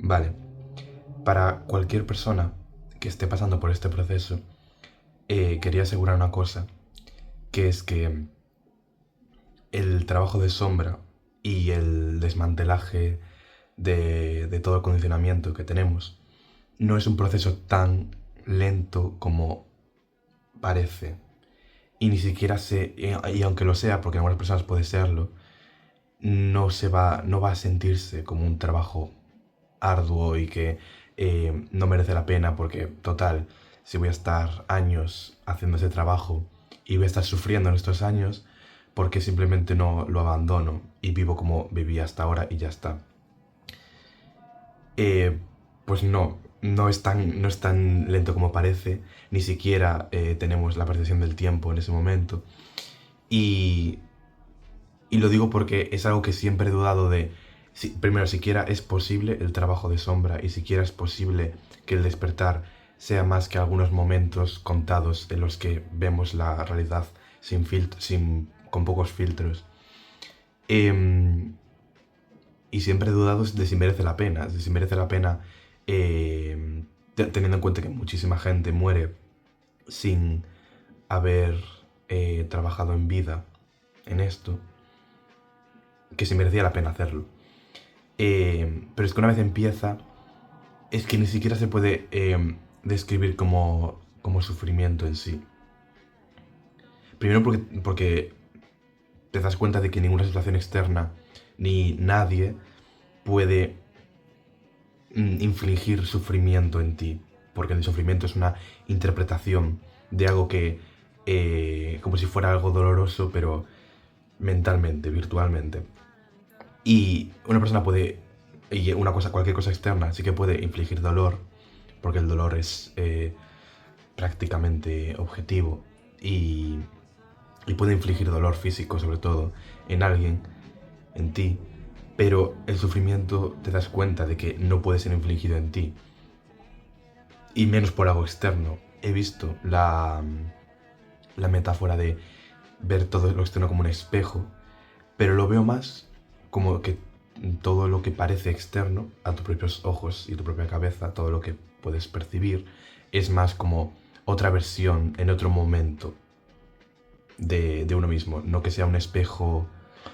Vale, para cualquier persona que esté pasando por este proceso, quería asegurar una cosa, que es que el trabajo de sombra y el desmantelaje de todo el condicionamiento que tenemos no es un proceso tan lento como parece. Y ni siquiera y aunque lo sea, porque en algunas personas puede serlo, no va a sentirse como un trabajo arduo y que no merece la pena porque, total, si voy a estar años haciendo ese trabajo y voy a estar sufriendo en estos años, porque simplemente no lo abandono y vivo como vivía hasta ahora y ya está. Eh, pues no es tan lento como parece, ni siquiera tenemos la percepción del tiempo en ese momento. Y, y lo digo porque es algo que siempre he dudado de, primero, siquiera es posible el trabajo de sombra y siquiera es posible que el despertar sea más que algunos momentos contados en los que vemos la realidad con pocos filtros. Em, y siempre he dudado de si merece la pena, de si merece la pena teniendo en cuenta que muchísima gente muere sin haber trabajado en vida en esto, que si merecía la pena hacerlo. Pero es que una vez empieza, es que ni siquiera se puede describir como sufrimiento en sí. Primero porque te das cuenta de que ninguna situación externa ni nadie puede infligir sufrimiento en ti, porque el sufrimiento es una interpretación de algo que, como si fuera algo doloroso, pero mentalmente, virtualmente. Y una persona puede, y cualquier cosa externa sí que puede infligir dolor, porque el dolor es prácticamente objetivo y, y puede infligir dolor físico, sobre todo, en alguien, en ti, pero el sufrimiento te das cuenta de que no puede ser infligido en ti, y menos por algo externo. He visto la metáfora de ver todo lo externo como un espejo, pero lo veo más como que todo lo que parece externo a tus propios ojos y tu propia cabeza, todo lo que puedes percibir, es más como otra versión en otro momento de uno mismo, no que sea un espejo.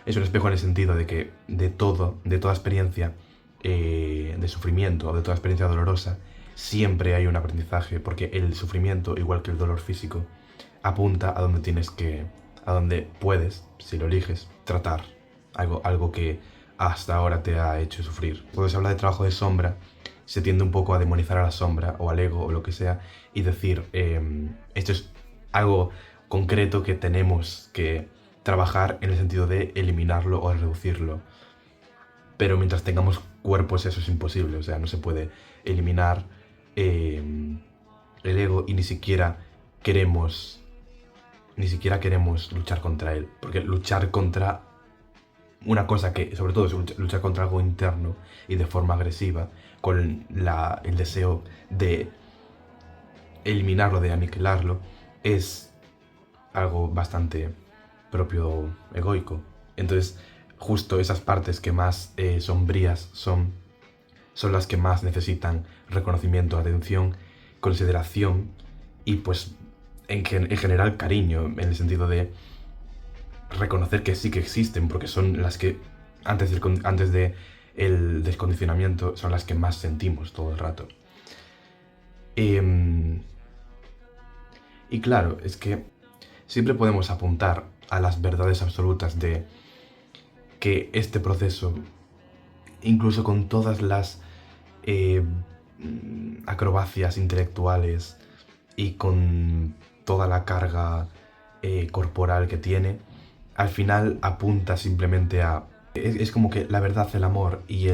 Es un espejo en el sentido de que de toda experiencia de sufrimiento o de toda experiencia dolorosa, siempre hay un aprendizaje, porque el sufrimiento, igual que el dolor físico, apunta a donde a donde puedes, si lo eliges, tratar algo que hasta ahora te ha hecho sufrir. Cuando se habla de trabajo de sombra, se tiende un poco a demonizar a la sombra o al ego o lo que sea y decir, esto es algo concreto que tenemos que trabajar en el sentido de eliminarlo o reducirlo. Pero mientras tengamos cuerpos eso es imposible, o sea, no se puede eliminar eh, el ego y ni siquiera queremos luchar contra él, porque luchar contra una cosa que sobre todo es luchar contra algo interno y de forma agresiva, con el deseo de eliminarlo, de aniquilarlo, es algo bastante propio egoico. Entonces, justo esas partes que más sombrías son las que más necesitan reconocimiento, atención, consideración y pues en general cariño, en el sentido de reconocer que sí que existen, porque son las que antes de el descondicionamiento son las que más sentimos todo el rato. Em, y claro, es que siempre podemos apuntar a las verdades absolutas de que este proceso, incluso con todas las eh, acrobacias intelectuales y con toda la carga corporal que tiene, al final apunta simplemente a... Es como que la verdad, el amor y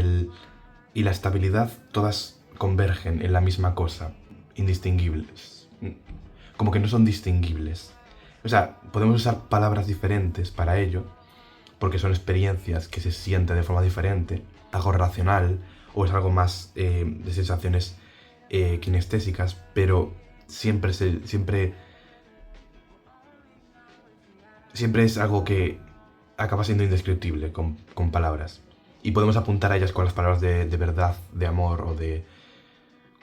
la estabilidad todas convergen en la misma cosa, indistinguibles. Como que no son distinguibles. O sea, podemos usar palabras diferentes para ello, porque son experiencias que se sienten de forma diferente, algo racional o es algo más de sensaciones kinestésicas, pero siempre es algo que acaba siendo indescriptible con palabras. y podemos apuntar a ellas con las palabras de verdad, de amor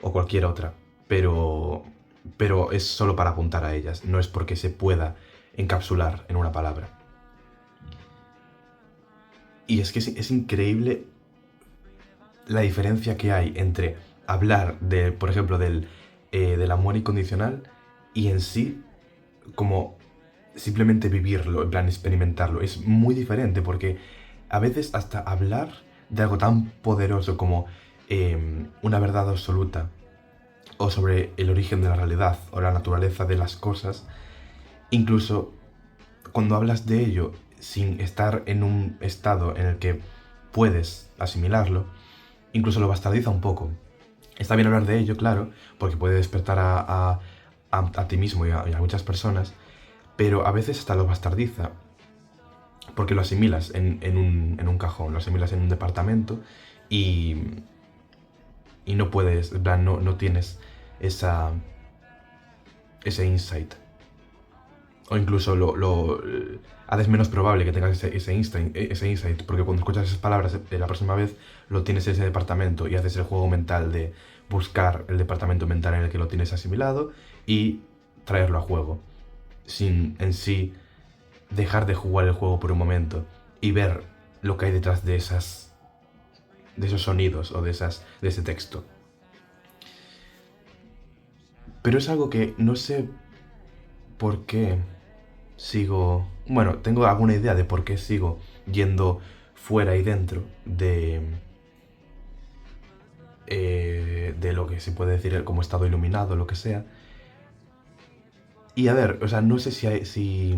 o cualquier otra, pero es solo para apuntar a ellas, no es porque se pueda encapsular en una palabra. Y es que es increíble la diferencia que hay entre hablar, por ejemplo, del amor incondicional y en sí, como simplemente vivirlo, en plan experimentarlo. Es muy diferente porque a veces hasta hablar de algo tan poderoso como una verdad absoluta o sobre el origen de la realidad o la naturaleza de las cosas, incluso cuando hablas de ello sin estar en un estado en el que puedes asimilarlo, incluso lo bastardiza un poco. Está bien hablar de ello, claro, porque puede despertar a ti mismo y a muchas personas, pero a veces hasta lo bastardiza, porque lo asimilas en un cajón, lo asimilas en un departamento y no puedes, en plan, no tienes ese insight. O incluso haces menos probable que tengas ese insight, porque cuando escuchas esas palabras la próxima vez lo tienes en ese departamento y haces el juego mental de buscar el departamento mental en el que lo tienes asimilado y traerlo a juego, sin en sí dejar de jugar el juego por un momento y ver lo que hay detrás de esos sonidos o de ese texto. Pero es algo que no sé por qué sigo... Bueno, tengo alguna idea de por qué sigo yendo fuera y dentro de lo que se puede decir como estado iluminado, lo que sea. Y a ver, o sea, no sé si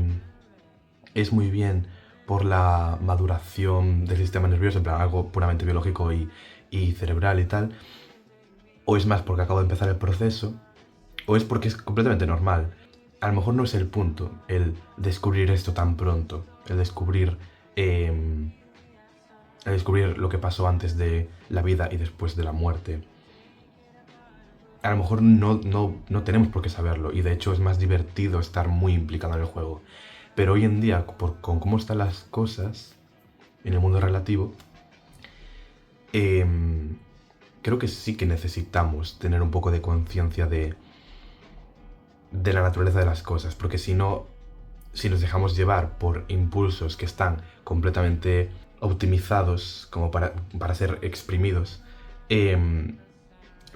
es muy bien por la maduración del sistema nervioso, en plan algo puramente biológico y cerebral y tal, o es más porque acabo de empezar el proceso, o es porque es completamente normal. A lo mejor no es el punto el descubrir esto tan pronto, el descubrir lo que pasó antes de la vida y después de la muerte. A lo mejor no tenemos por qué saberlo, y de hecho es más divertido estar muy implicado en el juego. Pero hoy en día, con cómo están las cosas en el mundo relativo, creo que sí que necesitamos tener un poco de conciencia de la naturaleza de las cosas, porque si nos dejamos llevar por impulsos que están completamente optimizados como para ser exprimidos,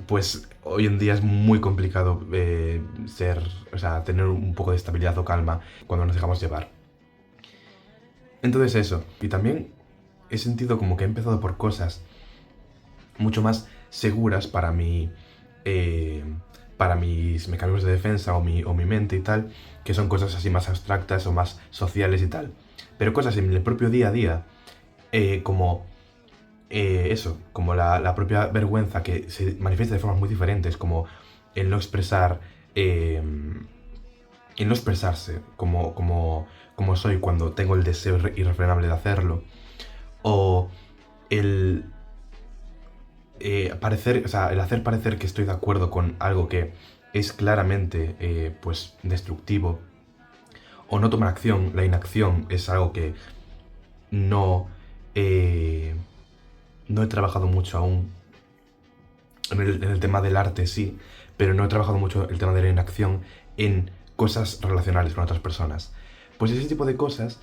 pues hoy en día es muy complicado tener un poco de estabilidad o calma cuando nos dejamos llevar. Entonces eso, y también he sentido como que he empezado por cosas mucho más seguras para mis mecanismos de defensa o mi mente y tal, que son cosas así más abstractas o más sociales y tal. Pero cosas en el propio día a día, como como la propia vergüenza que se manifiesta de formas muy diferentes, como el no expresar, el no expresarse como soy cuando tengo el deseo irrefrenable de hacerlo, o el el hacer parecer que estoy de acuerdo con algo que es claramente pues destructivo, o no tomar acción. La inacción es algo que no he trabajado mucho aún. En el tema del arte sí, pero no he trabajado mucho el tema de la inacción en cosas relacionales con otras personas. Pues ese tipo de cosas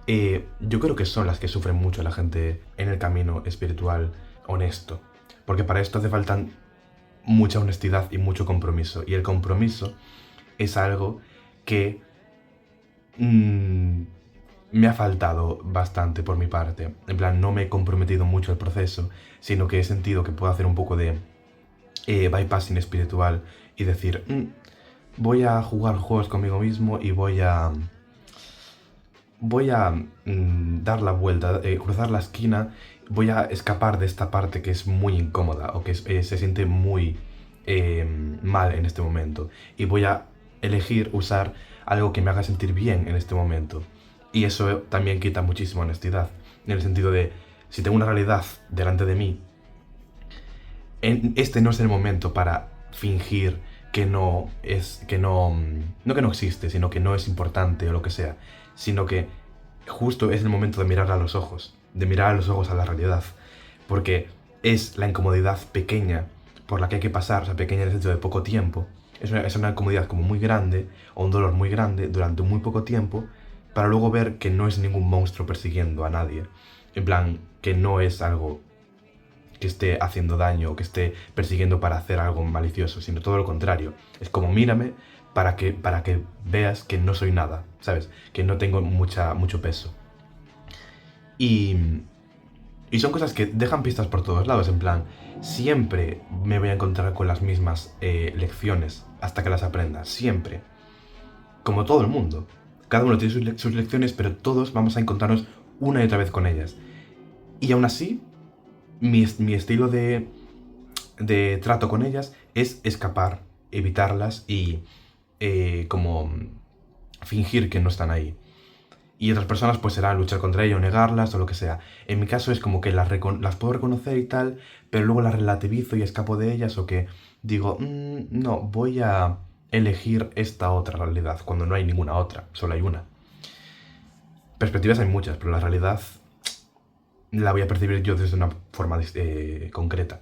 yo creo que son las que sufren mucho la gente en el camino espiritual honesto. Porque para esto hace falta mucha honestidad y mucho compromiso. Y el compromiso es algo que me ha faltado bastante por mi parte. En plan, no me he comprometido mucho al proceso, sino que he sentido que puedo hacer un poco de bypassing espiritual y decir, voy a jugar juegos conmigo mismo y voy a dar la vuelta, cruzar la esquina, voy a escapar de esta parte que es muy incómoda o que se siente muy mal en este momento, y voy a elegir usar algo que me haga sentir bien en este momento. Y eso también quita muchísima honestidad, en el sentido de, si tengo una realidad delante de mí, este no es el momento para fingir que no existe, sino que no es importante o lo que sea, sino que justo es el momento de mirar a los ojos, a la realidad. porque es la incomodidad pequeña por la que hay que pasar, o sea, pequeña en el sentido de poco tiempo. Es una incomodidad como muy grande, o un dolor muy grande durante muy poco tiempo, para luego ver que no es ningún monstruo persiguiendo a nadie. En plan, que no es algo que esté haciendo daño o que esté persiguiendo para hacer algo malicioso, sino todo lo contrario. Es como mírame para que veas que no soy nada, ¿sabes? Que no tengo mucho peso. Y, y son cosas que dejan pistas por todos lados, en plan, siempre me voy a encontrar con las mismas lecciones hasta que las aprenda, siempre. Como todo el mundo. Cada uno tiene sus lecciones, pero todos vamos a encontrarnos una y otra vez con ellas. Y aún así, mi estilo de trato con ellas es escapar, evitarlas y como fingir que no están ahí. Y otras personas pues será luchar contra ellas o negarlas o lo que sea. En mi caso es como que las puedo reconocer y tal, pero luego las relativizo y escapo de ellas, o que digo, no, voy a elegir esta otra realidad, cuando no hay ninguna otra, solo hay una. Perspectivas hay muchas, pero la realidad la voy a percibir yo desde una forma concreta.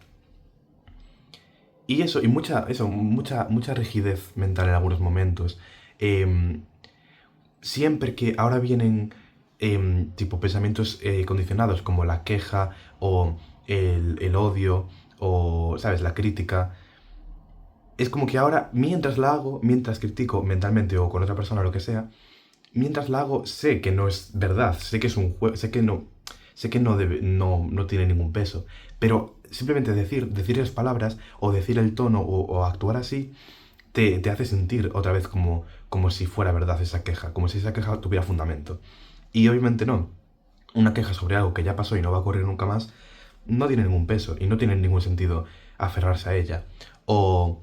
Y eso, y mucha rigidez mental en algunos momentos. Em, Siempre que ahora vienen tipo pensamientos condicionados como la queja o el odio o, ¿sabes?, la crítica, es como que ahora, mientras la hago, mientras critico mentalmente o con otra persona o lo que sea, mientras la hago, sé que no es verdad, sé que es un juego, sé que no tiene ningún peso, pero simplemente decir esas palabras o decir el tono o actuar así te hace sentir otra vez como si fuera verdad esa queja, como si esa queja tuviera fundamento. Y obviamente no. Una queja sobre algo que ya pasó y no va a ocurrir nunca más no tiene ningún peso y no tiene ningún sentido aferrarse a ella. O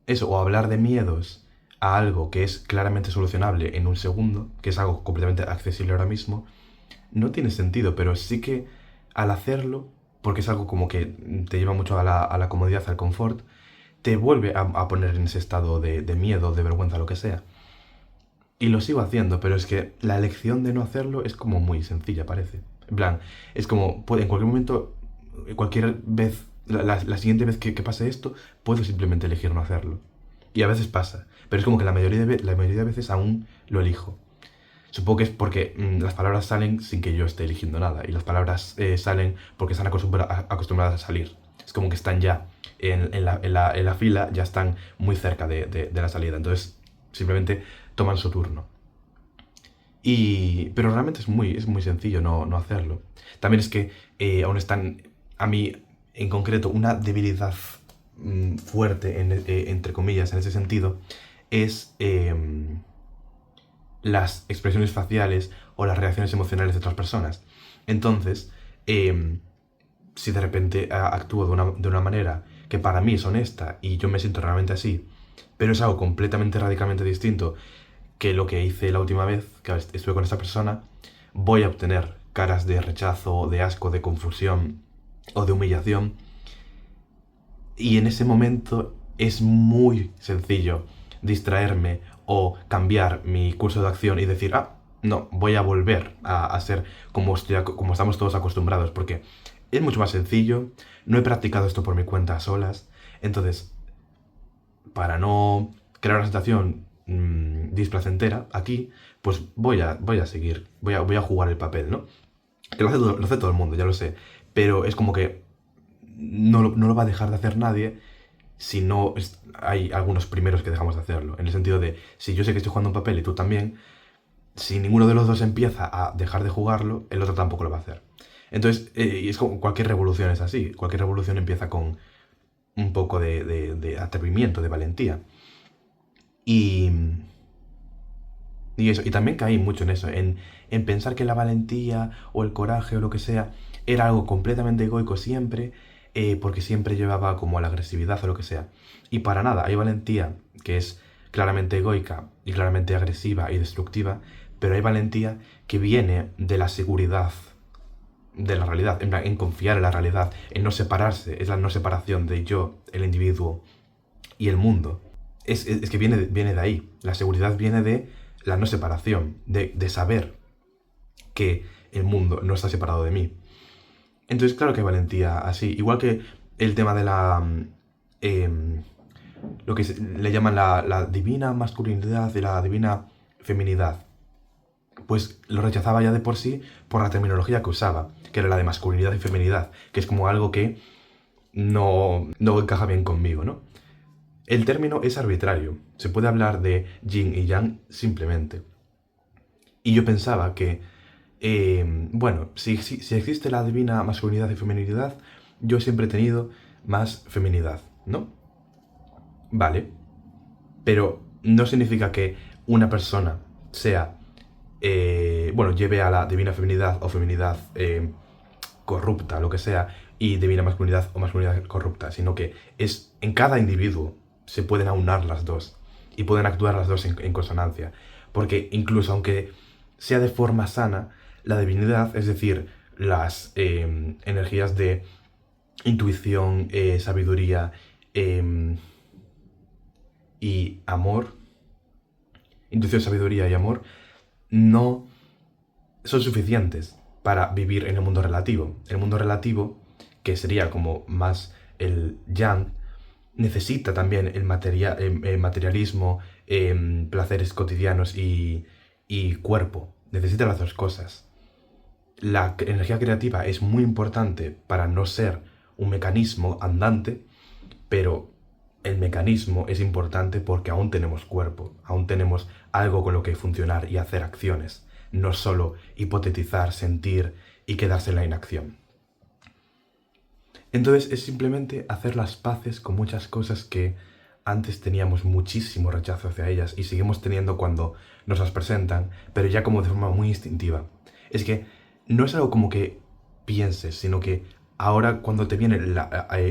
eso, o hablar de miedos a algo que es claramente solucionable en un segundo, que es algo completamente accesible ahora mismo, no tiene sentido, pero sí que al hacerlo, porque es algo como que te lleva mucho a la comodidad, al confort, te vuelve a poner en ese estado de miedo, de vergüenza, lo que sea. Y lo sigo haciendo, pero es que la elección de no hacerlo es como muy sencilla, parece. En plan, es como, en cualquier momento, cualquier vez, la siguiente vez que pase esto, puedo simplemente elegir no hacerlo. Y a veces pasa, pero es como que la mayoría de veces aún lo elijo. Supongo que es porque las palabras salen sin que yo esté eligiendo nada. Y las palabras salen porque están acostumbradas a salir. Es como que están ya en la fila, ya están muy cerca de la salida. Entonces, simplemente toman su turno. Pero realmente es muy sencillo no hacerlo. También es que aún están, a mí en concreto, una debilidad fuerte, entre comillas, en ese sentido, es las expresiones faciales o las reacciones emocionales de otras personas. Entonces, si de repente actúo de una manera que para mí es honesta y yo me siento realmente así, pero es algo completamente, radicalmente distinto que lo que hice la última vez que estuve con esa persona, voy a obtener caras de rechazo, de asco, de confusión o de humillación. Y en ese momento es muy sencillo distraerme o cambiar mi curso de acción y decir, no, voy a volver a ser como estamos todos acostumbrados, porque es mucho más sencillo, no he practicado esto por mi cuenta a solas, entonces, para no crear una sensación displacentera aquí, pues voy a seguir, voy a jugar el papel, ¿no? Que lo hace todo el mundo, ya lo sé, pero es como que no lo va a dejar de hacer nadie si no hay algunos primeros que dejamos de hacerlo. En el sentido de, si yo sé que estoy jugando un papel y tú también, si ninguno de los dos empieza a dejar de jugarlo, el otro tampoco lo va a hacer. Entonces, y es como cualquier revolución es así. Cualquier revolución empieza con un poco de atrevimiento, de valentía. Y, y eso, y también caí mucho en eso, en pensar que la valentía o el coraje o lo que sea era algo completamente egoico siempre, porque siempre llevaba como a la agresividad o lo que sea. Y para nada, hay valentía que es claramente egoica y claramente agresiva y destructiva, pero hay valentía que viene de la seguridad de la realidad, en confiar en la realidad, en no separarse, es la no separación de yo, el individuo y el mundo. Es que viene de ahí, la seguridad viene de la no separación, de saber que el mundo no está separado de mí. Entonces, claro que hay valentía así. Igual que el tema de em, lo que le llaman la divina masculinidad y la divina feminidad. Pues lo rechazaba ya de por sí por la terminología que usaba, que era la de masculinidad y feminidad, que es como algo que no encaja bien conmigo, ¿no? El término es arbitrario. Se puede hablar de yin y yang simplemente. Y yo pensaba que, bueno, si existe la divina masculinidad y feminidad, yo siempre he tenido más feminidad, ¿no? Vale. Pero no significa que una persona sea, bueno, lleve a la divina feminidad o feminidad corrupta, lo que sea, y divina masculinidad o masculinidad corrupta, sino que es en cada individuo se pueden aunar las dos y pueden actuar las dos en consonancia. Porque incluso aunque sea de forma sana, la divinidad, es decir, las energías de intuición, sabiduría y amor, intuición, sabiduría y amor, no son suficientes para vivir en el mundo relativo. El mundo relativo, que sería como más el yang, necesita también el materialismo, placeres cotidianos y cuerpo. Necesita las dos cosas. La energía creativa es muy importante para no ser un mecanismo andante, pero el mecanismo es importante porque aún tenemos cuerpo, aún tenemos algo con lo que funcionar y hacer acciones, no solo hipotetizar, sentir y quedarse en la inacción. Entonces es simplemente hacer las paces con muchas cosas que antes teníamos muchísimo rechazo hacia ellas y seguimos teniendo cuando nos las presentan, pero ya como de forma muy instintiva. Es que no es algo como que pienses, sino que ahora cuando te vienen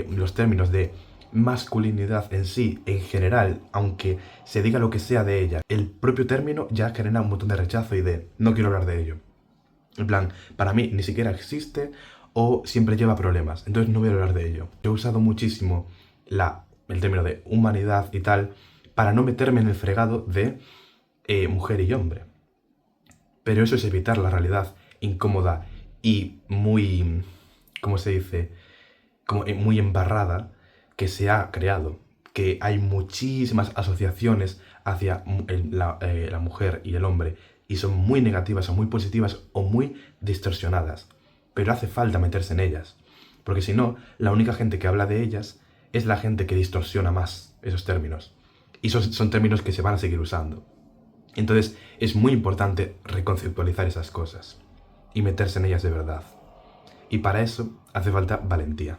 los términos de masculinidad en sí, en general, aunque se diga lo que sea de ella, el propio término ya genera un montón de rechazo y de no quiero hablar de ello. En plan, para mí ni siquiera existe o siempre lleva problemas, entonces no voy a hablar de ello. Yo he usado muchísimo el término de humanidad y tal para no meterme en el fregado de mujer y hombre. Pero eso es evitar la realidad incómoda y muy, ¿cómo se dice? Como muy embarrada que se ha creado. Que hay muchísimas asociaciones hacia la mujer y el hombre y son muy negativas o muy positivas o muy distorsionadas. Pero hace falta meterse en ellas. Porque si no, la única gente que habla de ellas es la gente que distorsiona más esos términos. Y son términos que se van a seguir usando. Entonces es muy importante reconceptualizar esas cosas y meterse en ellas de verdad. Y para eso hace falta valentía.